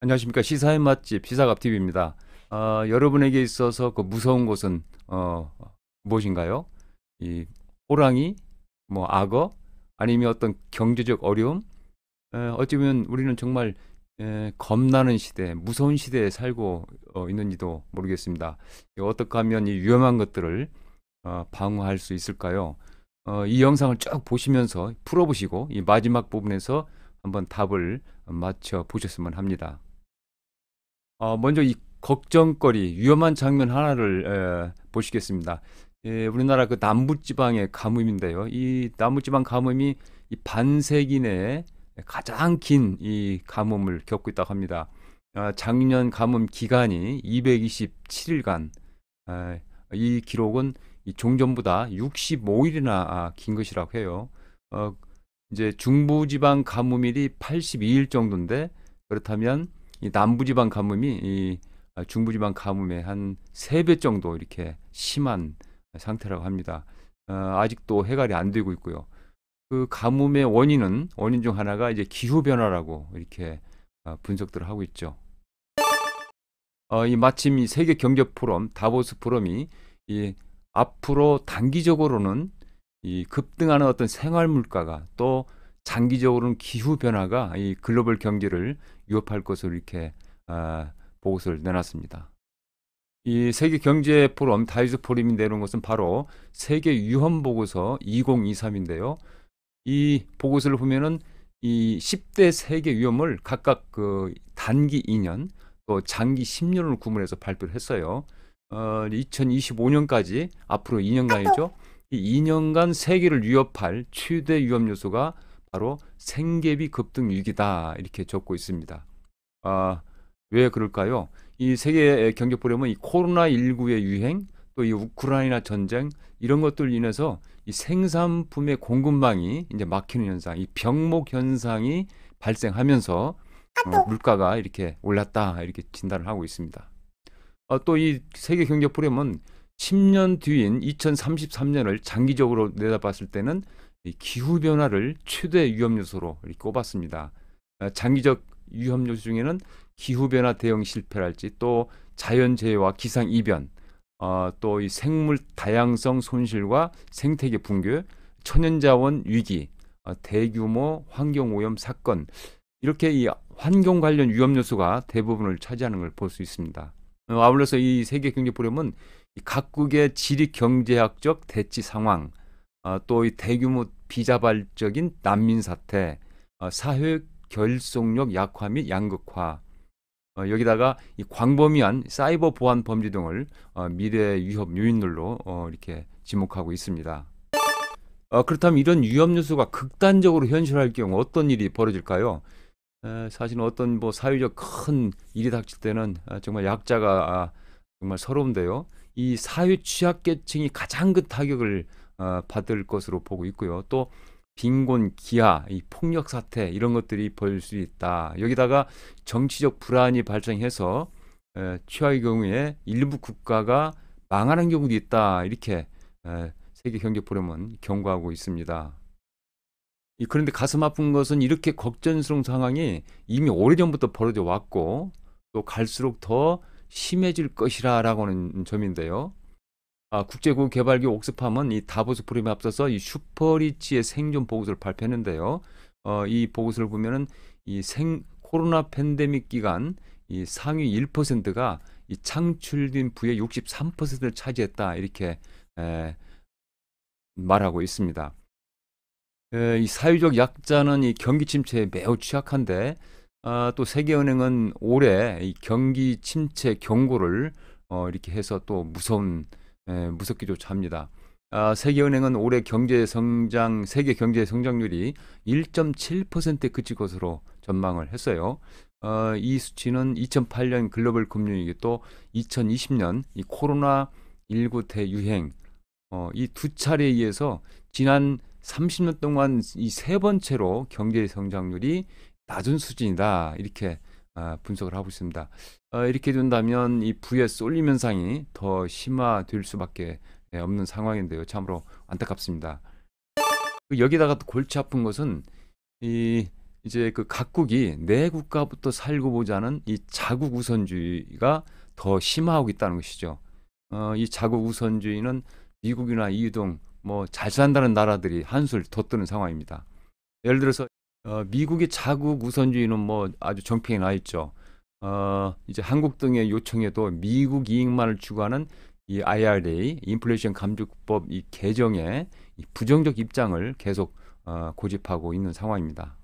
안녕하십니까. 시사의 맛집 시사갑TV입니다. 여러분에게 있어서 그 무서운 것은 무엇인가요? 이 호랑이, 뭐 악어, 아니면 어떤 경제적 어려움? 어찌 보면 우리는 정말 겁나는 시대, 무서운 시대에 살고 있는지도 모르겠습니다. 어떻게 하면 이 위험한 것들을 방어할 수 있을까요? 이 영상을 쭉 보시면서 풀어보시고 이 마지막 부분에서 한번 답을 맞춰 보셨으면 합니다. 먼저 이 걱정거리, 위험한 장면 하나를 보시겠습니다. 우리나라 그 남부지방의 가뭄인데요. 이 남부지방 가뭄이 이 반세기 내에 가장 긴 이 가뭄을 겪고 있다고 합니다. 작년 가뭄 기간이 227일간, 이 기록은 이 종전보다 65일이나 긴 것이라고 해요. 이제 중부지방 가뭄일이 82일 정도인데, 그렇다면 이 남부지방 가뭄이 이 중부지방 가뭄의 한 3배 정도 이렇게 심한 상태라고 합니다. 아직도 해결이 안 되고 있고요. 그 가뭄의 원인 중 하나가 이제 기후 변화라고 이렇게 분석들을 하고 있죠. 이 마침 이 세계 경제 포럼 다보스 포럼이 이 앞으로 단기적으로는 이 급등하는 어떤 생활 물가가, 또 장기적으로는 기후 변화가 이 글로벌 경제를 위협할 것으로 이렇게 보고서를 내놨습니다. 이 세계 경제 포럼 다보스 포럼이 내놓은 것은 바로 세계 위험 보고서 2023인데요. 이 보고서를 보면은 이 10대 세계 위험을 각각 그 단기 2년 또 장기 10년을 구분해서 발표를 했어요. 2025년까지 앞으로 2년간이죠. 이 2년간 세계를 위협할 최대 위험 요소가 바로 생계비 급등 위기다, 이렇게 적고 있습니다. 왜 그럴까요? 이 세계 경제 포럼은 이 코로나19의 유행, 또 이 우크라이나 전쟁, 이런 것들 인해서 이 생산품의 공급망이 이제 막히는 현상, 이 병목 현상이 발생하면서 물가가 이렇게 올랐다, 이렇게 진단을 하고 있습니다. 또 이 세계 경제 포럼은 10년 뒤인 2033년을 장기적으로 내다봤을 때는 이 기후 변화를 최대 위험 요소로 이렇게 꼽았습니다. 장기적 위험 요소 중에는 기후 변화 대응 실패랄지, 또 자연재해와 기상 이변, 또 이 생물 다양성 손실과 생태계 붕괴, 천연자원 위기, 대규모 환경 오염 사건, 이렇게 이 환경 관련 위험 요소가 대부분을 차지하는 걸 볼 수 있습니다. 아울러서 이 세계 경제 포럼은 각국의 지리 경제학적 대치 상황, 또 이 대규모 비자발적인 난민 사태, 사회 결속력 약화 및 양극화, 여기다가 이 광범위한 사이버 보안 범죄 등을 미래 위협 요인들로 이렇게 지목하고 있습니다. 그렇다면 이런 위험 요소가 극단적으로 현실화할 경우 어떤 일이 벌어질까요? 사실은 어떤 뭐 사회적 큰 일이 닥칠 때는 정말 약자가 정말 서러운데요. 이 사회 취약계층이 가장 큰 타격을 받을 것으로 보고 있고요. 또 빈곤, 기아, 이 폭력 사태, 이런 것들이 벌일 수 있다. 여기다가 정치적 불안이 발생해서 최악의 경우에 일부 국가가 망하는 경우도 있다, 이렇게 세계 경제 포럼은 경고하고 있습니다. 그런데 가슴 아픈 것은 이렇게 걱정스러운 상황이 이미 오래전부터 벌어져 왔고, 또 갈수록 더 심해질 것이라고 하는 점인데요. 국제구개발기구 옥스팜은 이 다보스 포럼에 앞서서 이 슈퍼리치의 생존 보고서를 발표했는데요. 이 보고서를 보면은 이 코로나 팬데믹 기간 이 상위 1%가 이 창출된 부의 63%를 차지했다, 이렇게 말하고 있습니다. 이 사회적 약자는 이 경기 침체에 매우 취약한데, 또 세계은행은 올해 이 경기 침체 경고를 이렇게 해서 또 무섭기조차 합니다. 세계은행은 올해 세계 경제 성장률이 1.7%에 그칠 것으로 전망을 했어요. 이 수치는 2008년 글로벌 금융위기, 또 2020년 이 코로나19 대유행, 이 두 차례에 의해서 지난 30년 동안 이 3번째로 경제 성장률이 낮은 수준이다, 이렇게 분석을 하고 있습니다. 이렇게 된다면 이 부의 쏠림 현상이 더 심화될 수밖에 없는 상황인데요. 참으로 안타깝습니다. 여기다가 또 골치 아픈 것은 이 이제 그 각국이 내 국가부터 살고 보자는 이 자국 우선주의가 더 심화하고 있다는 것이죠. 이 자국 우선주의는 미국이나 EU 등 뭐 잘 산다는 나라들이 한술 더 뜨는 상황입니다. 예를 들어서 미국의 자국 우선주의는 뭐 아주 정평이 나 있죠. 이제 한국 등의 요청에도 미국 이익만을 추구하는 이 IRA, 인플레이션 감축법 이 개정에 이 부정적 입장을 계속 고집하고 있는 상황입니다.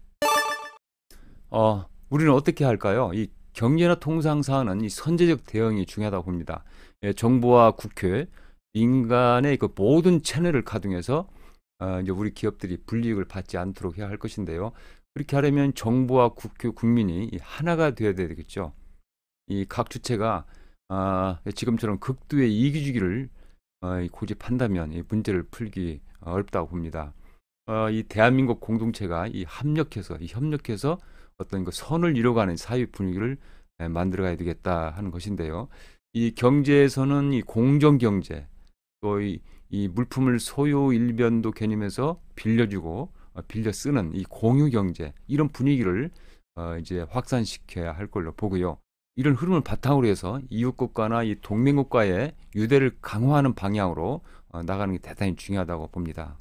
우리는 어떻게 할까요? 이 경제나 통상 사안은 이 선제적 대응이 중요하다고 봅니다. 예, 정부와 국회, 민간의 그 모든 채널을 가동해서 이제 우리 기업들이 불이익을 받지 않도록 해야 할 것인데요. 그렇게 하려면 정부와 국회, 국민이 이 하나가 되어야 되겠죠. 이 각 주체가 지금처럼 극도의 이기주기를 고집한다면 이 문제를 풀기 어렵다고 봅니다. 이 대한민국 공동체가 이 협력해서 어떤 그 선을 이뤄가는 사회 분위기를 만들어가야 되겠다 하는 것인데요. 이 경제에서는 이 공정 경제, 또 이 물품을 소요 일변도 개념에서 빌려주고 빌려 쓰는 이 공유 경제, 이런 분위기를 이제 확산시켜야 할 걸로 보고요. 이런 흐름을 바탕으로 해서 이웃 국가나 이 동맹 국가의 유대를 강화하는 방향으로 나가는 게 대단히 중요하다고 봅니다.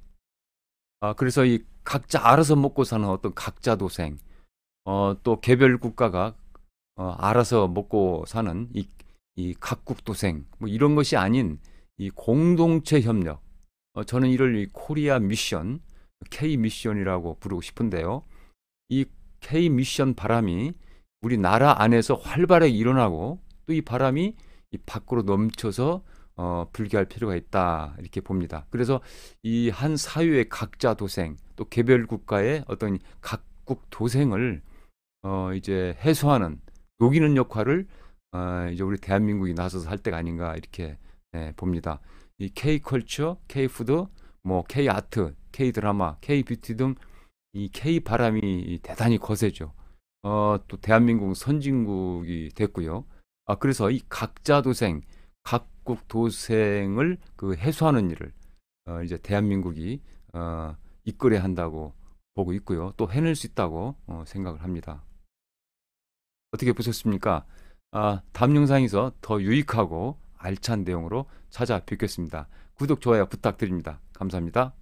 그래서 이 각자 알아서 먹고 사는 어떤 각자 도생, 또 개별 국가가 알아서 먹고 사는 이 각국 도생, 뭐 이런 것이 아닌 이 공동체 협력. 저는 이를 이 코리아 미션, K 미션이라고 부르고 싶은데요. 이 K 미션 바람이 우리나라 안에서 활발하게 일어나고, 또 이 바람이 이 밖으로 넘쳐서 불기할 필요가 있다, 이렇게 봅니다. 그래서 이 한 사회의 각자 도생, 또 개별 국가의 어떤 각국 도생을 이제 해소하는, 녹이는 역할을 이제 우리 대한민국이 나서서 할 때가 아닌가, 이렇게 봅니다. 이 K 컬처, K 푸드, 뭐 K 아트, K 드라마, K 뷰티 등 이 K 바람이 대단히 거세죠. 또 대한민국은 선진국이 됐고요. 그래서 이 각자 도생, 각국 도생을 그 해소하는 일을 이제 대한민국이 이끌어야 한다고 보고 있고요. 또 해낼 수 있다고 생각을 합니다. 어떻게 보셨습니까? 다음 영상에서 더 유익하고 알찬 내용으로 찾아뵙겠습니다. 구독, 좋아요 부탁드립니다. 감사합니다.